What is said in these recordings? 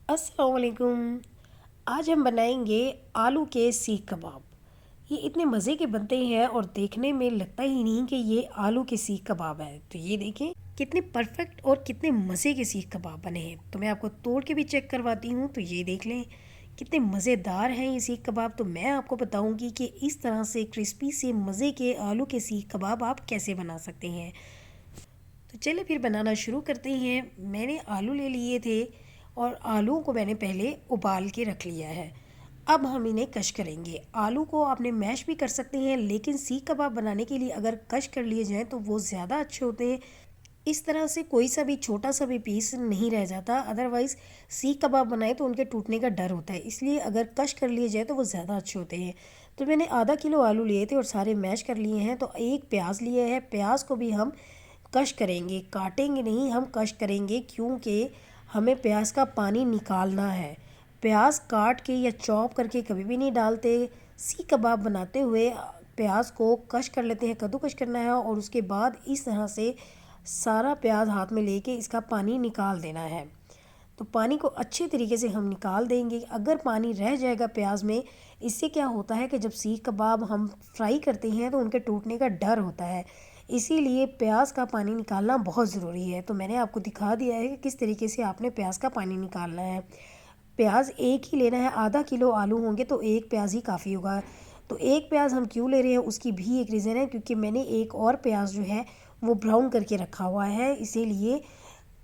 अस्सलाम वालेकुम। आज हम बनाएंगे आलू के सीख कबाब। ये इतने मज़े के बनते हैं और देखने में लगता ही नहीं कि ये आलू के सीख कबाब है। तो ये देखें कितने परफेक्ट और कितने मज़े के सीख कबाब बने हैं। तो मैं आपको तोड़ के भी चेक करवाती हूँ। तो ये देख लें कितने मज़ेदार हैं ये सीख कबाब। तो मैं आपको बताऊँगी कि इस तरह से क्रिस्पी से मज़े के आलू के सीख कबाब आप कैसे बना सकते हैं। तो चलिए फिर बनाना शुरू करते हैं। मैंने आलू ले लिए थे और आलूओं को मैंने पहले उबाल के रख लिया है। अब हम इन्हें कश करेंगे। आलू को आपने मैश भी कर सकते हैं, लेकिन सीख कबाब बनाने के लिए अगर कश कर लिए जाएं तो वो ज़्यादा अच्छे होते हैं। इस तरह से कोई सा भी छोटा सा भी पीस नहीं रह जाता। अदरवाइज़ सीख कबाब बनाए तो उनके टूटने का डर होता है, इसलिए अगर कश कर लिए जाए तो वो ज़्यादा अच्छे होते हैं। तो मैंने आधा किलो आलू लिए थे और सारे मैश कर लिए हैं। तो एक प्याज लिए है, प्याज को भी हम कश करेंगे, काटेंगे नहीं, हम कश करेंगे क्योंकि हमें प्याज का पानी निकालना है। प्याज काट के या चॉप करके कभी भी नहीं डालते। सीख कबाब बनाते हुए प्याज को कश कर लेते हैं, कद्दूकश करना है और उसके बाद इस तरह से सारा प्याज हाथ में लेके इसका पानी निकाल देना है। तो पानी को अच्छे तरीके से हम निकाल देंगे। अगर पानी रह जाएगा प्याज में, इससे क्या होता है कि जब सीख कबाब हम फ्राई करते हैं तो उनके टूटने का डर होता है। इसीलिए प्याज का पानी निकालना बहुत ज़रूरी है। तो मैंने आपको दिखा दिया है कि किस तरीके से आपने प्याज का पानी निकालना है। प्याज एक ही लेना है। आधा किलो आलू होंगे तो एक प्याज ही काफ़ी होगा। तो एक प्याज हम क्यों ले रहे हैं उसकी भी एक रीज़न है, क्योंकि मैंने एक और प्याज जो है वो ब्राउन करके रखा हुआ है, इसीलिए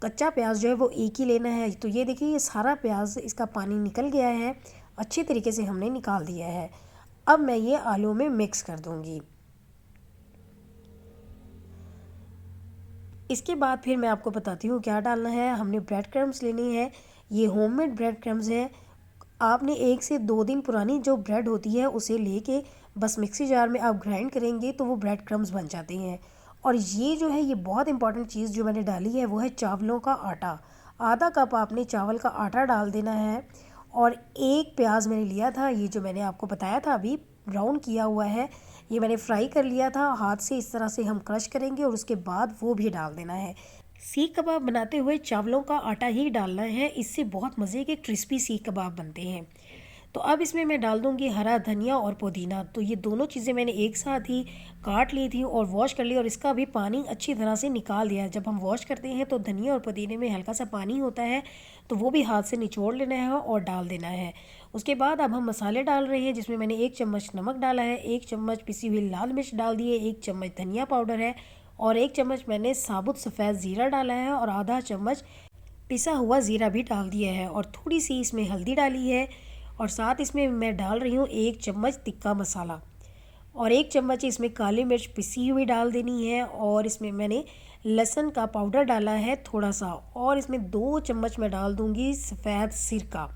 कच्चा प्याज जो है वो एक ही लेना है। तो ये देखिए, ये सारा प्याज इसका पानी निकल गया है, अच्छे तरीके से हमने निकाल दिया है। अब मैं ये आलू में मिक्स कर दूंगी। इसके बाद फिर मैं आपको बताती हूँ क्या डालना है। हमने ब्रेड क्रम्स लेनी है। ये होममेड ब्रेड क्रम्स हैं। आपने 1 से 2 दिन पुरानी जो ब्रेड होती है उसे लेके बस मिक्सी जार में आप ग्राइंड करेंगे तो वो ब्रेड क्रम्स बन जाते हैं। और ये जो है, ये बहुत इंपॉर्टेंट चीज़ जो मैंने डाली है वो है चावलों का आटा। आधा कप आपने चावल का आटा डाल देना है। और एक प्याज मैंने लिया था, ये जो मैंने आपको बताया था अभी ब्राउन किया हुआ है, ये मैंने फ्राई कर लिया था हाथ से। इस तरह से हम क्रश करेंगे और उसके बाद वो भी डाल देना है। सीख कबाब बनाते हुए चावलों का आटा ही डालना है, इससे बहुत मज़े के क्रिस्पी सीख कबाब बनते हैं। तो अब इसमें मैं डाल दूंगी हरा धनिया और पुदीना। तो ये दोनों चीज़ें मैंने एक साथ ही काट ली थी और वॉश कर ली और इसका भी पानी अच्छी तरह से निकाल दिया है। जब हम वॉश करते हैं तो धनिया और पुदीने में हल्का सा पानी होता है, तो वो भी हाथ से निचोड़ लेना है और डाल देना है। उसके बाद अब हम मसाले डाल रहे हैं, जिसमें मैंने 1 चम्मच नमक डाला है, 1 चम्मच पिसी हुई लाल मिर्च डाल दी है, 1 चम्मच धनिया पाउडर है और 1 चम्मच मैंने साबुत सफ़ेद ज़ीरा डाला है और आधा चम्मच पिसा हुआ ज़ीरा भी डाल दिया है और थोड़ी सी इसमें हल्दी डाली है। और साथ इसमें मैं डाल रही हूँ 1 चम्मच तिक्का मसाला और 1 चम्मच इसमें काली मिर्च पिसी हुई डाल देनी है। और इसमें मैंने लहसुन का पाउडर डाला है थोड़ा सा, और इसमें 2 चम्मच मैं डाल दूँगी सफ़ेद सिरका।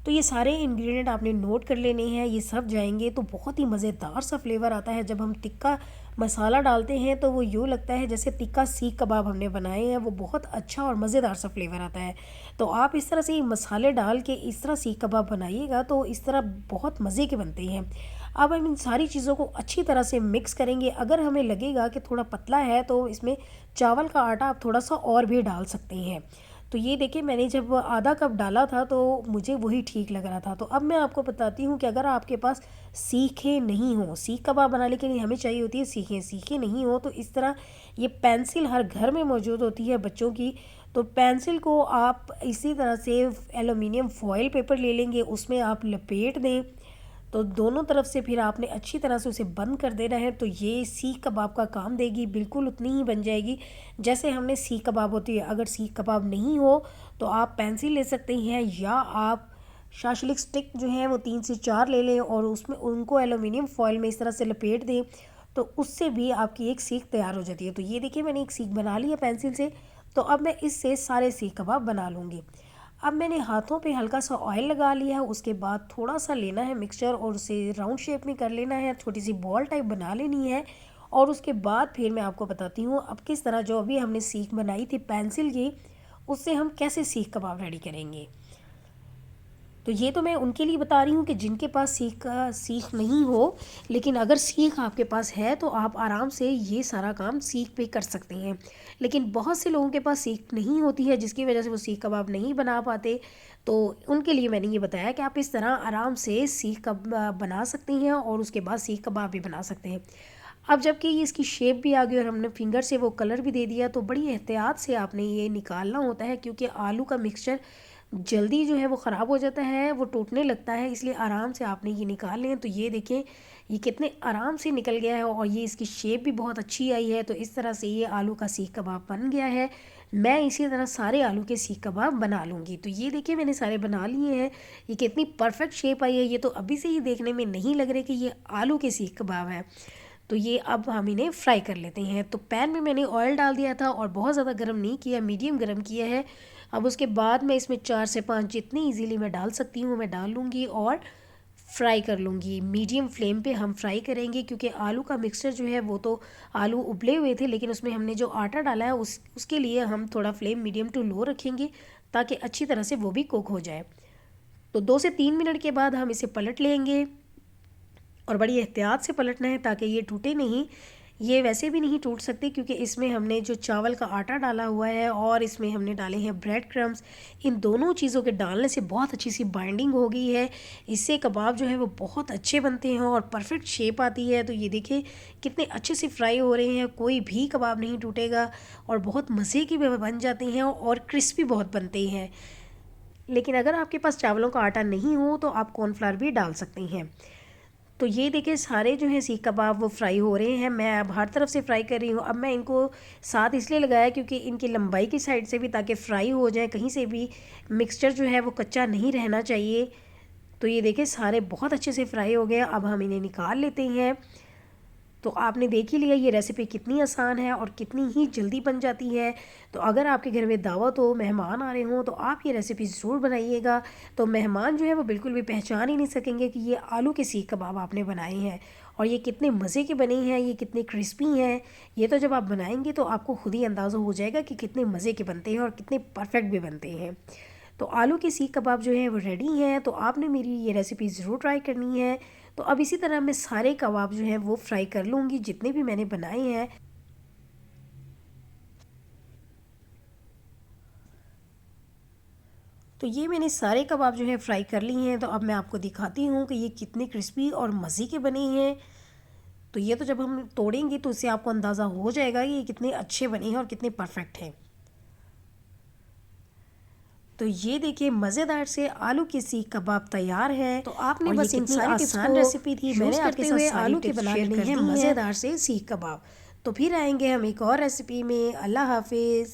तो ये सारे इंग्रेडिएंट आपने नोट कर लेने हैं। ये सब जाएंगे तो बहुत ही मज़ेदार सा फ्लेवर आता है। जब हम तिक्का मसाला डालते हैं तो वो यूँ लगता है जैसे तिक्का सीख कबाब हमने बनाए हैं। वो बहुत अच्छा और मज़ेदार सा फ्लेवर आता है। तो आप इस तरह से ये मसाले डाल के इस तरह सीख कबाब बनाइएगा तो इस तरह बहुत मज़े के बनते हैं। अब हम इन सारी चीज़ों को अच्छी तरह से मिक्स करेंगे। अगर हमें लगेगा कि थोड़ा पतला है तो इसमें चावल का आटा आप थोड़ा सा और भी डाल सकते हैं। तो ये देखिए, मैंने जब आधा कप डाला था तो मुझे वही ठीक लग रहा था। तो अब मैं आपको बताती हूँ कि अगर आपके पास सीखें नहीं हो, सीख कबाब बनाने के लिए हमें चाहिए होती है सीखें, सीखें नहीं हो तो इस तरह ये पेंसिल हर घर में मौजूद होती है बच्चों की। तो पेंसिल को आप इसी तरह से एलुमिनियम फॉयल पेपर ले लेंगे, उसमें आप लपेट दें। तो दोनों तरफ से फिर आपने अच्छी तरह से उसे बंद कर देना है। तो ये सीख कबाब का काम देगी, बिल्कुल उतनी ही बन जाएगी जैसे हमने सीख कबाब होती है। अगर सीख कबाब नहीं हो तो आप पेंसिल ले सकते हैं या आप शाशलिक स्टिक जो है वो 3 से 4 ले लें और उसमें उनको एलुमिनियम फॉयल में इस तरह से लपेट दें। तो उससे भी आपकी एक सीख तैयार हो जाती है। तो ये देखिए, मैंने एक सीख बना ली है पेंसिल से। तो अब मैं इससे सारे सीख कबाब बना लूँगी। अब मैंने हाथों पे हल्का सा ऑयल लगा लिया है। उसके बाद थोड़ा सा लेना है मिक्सचर और उसे राउंड शेप में कर लेना है, छोटी सी बॉल टाइप बना लेनी है। और उसके बाद फिर मैं आपको बताती हूँ अब किस तरह जो अभी हमने सीख बनाई थी पेंसिल की, उससे हम कैसे सीख कबाब रेडी करेंगे। तो ये तो मैं उनके लिए बता रही हूँ कि जिनके पास सीख नहीं हो, लेकिन अगर सीख आपके पास है तो आप आराम से ये सारा काम सीख पे कर सकते हैं। लेकिन बहुत से लोगों के पास सीख नहीं होती है, जिसकी वजह से वो सीख कबाब नहीं बना पाते। तो उनके लिए मैंने ये बताया कि आप इस तरह आराम से सीख कबाब बना सकती हैं और उसके बाद सीख कबाब भी बना सकते हैं। अब जबकि ये इसकी शेप भी आ गई और हमने फिंगर से वो कलर भी दे दिया, तो बड़ी एहतियात से आपने ये निकालना होता है, क्योंकि आलू का मिक्सचर जल्दी जो है वो ख़राब हो जाता है, वो टूटने लगता है, इसलिए आराम से आपने ये निकाल लें। तो ये देखें, ये कितने आराम से निकल गया है और ये इसकी शेप भी बहुत अच्छी आई है। तो इस तरह से ये आलू का सीख कबाब बन गया है। मैं इसी तरह सारे आलू के सीख कबाब बना लूँगी। तो ये देखिए, मैंने सारे बना लिए हैं। ये कितनी परफेक्ट शेप आई है, ये तो अभी से ही देखने में नहीं लग रहा कि ये आलू के सीख कबाब है। तो ये अब हम इन्हें फ्राई कर लेते हैं। तो पैन में मैंने ऑयल डाल दिया था और बहुत ज़्यादा गर्म नहीं किया, मीडियम गर्म किया है। अब उसके बाद मैं इसमें 4 से 5 जितनी इजीली मैं डाल सकती हूँ मैं डाल लूँगी और फ्राई कर लूँगी। मीडियम फ्लेम पे हम फ्राई करेंगे, क्योंकि आलू का मिक्सचर जो है वो तो आलू उबले हुए थे, लेकिन उसमें हमने जो आटा डाला है उसके लिए हम थोड़ा फ्लेम मीडियम टू लो रखेंगे, ताकि अच्छी तरह से वो भी कुक हो जाए। तो 2 से 3 मिनट के बाद हम इसे पलट लेंगे और बड़ी एहतियात से पलटना है ताकि ये टूटे नहीं। ये वैसे भी नहीं टूट सकते, क्योंकि इसमें हमने जो चावल का आटा डाला हुआ है और इसमें हमने डाले हैं ब्रेड क्रम्स। इन दोनों चीज़ों के डालने से बहुत अच्छी सी बाइंडिंग हो गई है। इससे कबाब जो है वो बहुत अच्छे बनते हैं और परफेक्ट शेप आती है। तो ये देखिए कितने अच्छे से फ्राई हो रहे हैं, कोई भी कबाब नहीं टूटेगा और बहुत मज़े के भी बन जाते हैं और क्रिस्पी बहुत बनते हैं। लेकिन अगर आपके पास चावलों का आटा नहीं हो तो आप कॉर्नफ्लावर भी डाल सकते हैं। तो ये देखिए सारे जो हैं सीख कबाब वो फ्राई हो रहे हैं। मैं अब हर तरफ से फ्राई कर रही हूँ। अब मैं इनको साथ इसलिए लगाया क्योंकि इनकी लंबाई की साइड से भी, ताकि फ्राई हो जाए, कहीं से भी मिक्सचर जो है वो कच्चा नहीं रहना चाहिए। तो ये देखिए सारे बहुत अच्छे से फ्राई हो गए। अब हम इन्हें निकाल लेते हैं। तो आपने देख ही लिया ये रेसिपी कितनी आसान है और कितनी ही जल्दी बन जाती है। तो अगर आपके घर में दावत हो, मेहमान आ रहे हों, तो आप ये रेसिपी ज़रूर बनाइएगा। तो मेहमान जो है वो बिल्कुल भी पहचान ही नहीं सकेंगे कि ये आलू के सीख कबाब आपने बनाए हैं। और ये कितने मज़े के बने हैं, ये कितने क्रिस्पी हैं। ये तो जब आप बनाएंगे तो आपको खुद ही अंदाज़ा हो जाएगा कि कितने मज़े के बनते हैं और कितने परफेक्ट भी बनते हैं। तो आलू के सीख कबाब जो है वो रेडी हैं। तो आपने मेरी ये रेसिपी ज़रूर ट्राई करनी है। तो अब इसी तरह मैं सारे कबाब जो हैं वो फ्राई कर लूँगी, जितने भी मैंने बनाए हैं। तो ये मैंने सारे कबाब जो है फ्राई कर लिए हैं। तो अब मैं आपको दिखाती हूँ कि ये कितने क्रिस्पी और मज़े के बने हैं। तो ये तो जब हम तोड़ेंगे तो इससे आपको अंदाज़ा हो जाएगा कि ये कितने अच्छे बने हैं और कितने परफेक्ट हैं। तो ये देखिए मज़ेदार से आलू के सीख कबाब तैयार है। तो आपने बस इन सारी आसान रेसिपी थी, मैंने आपके साथ आलू के बना के दी है मज़ेदार से सीख कबाब। तो फिर आएंगे हम एक और रेसिपी में। अल्लाह हाफिज़।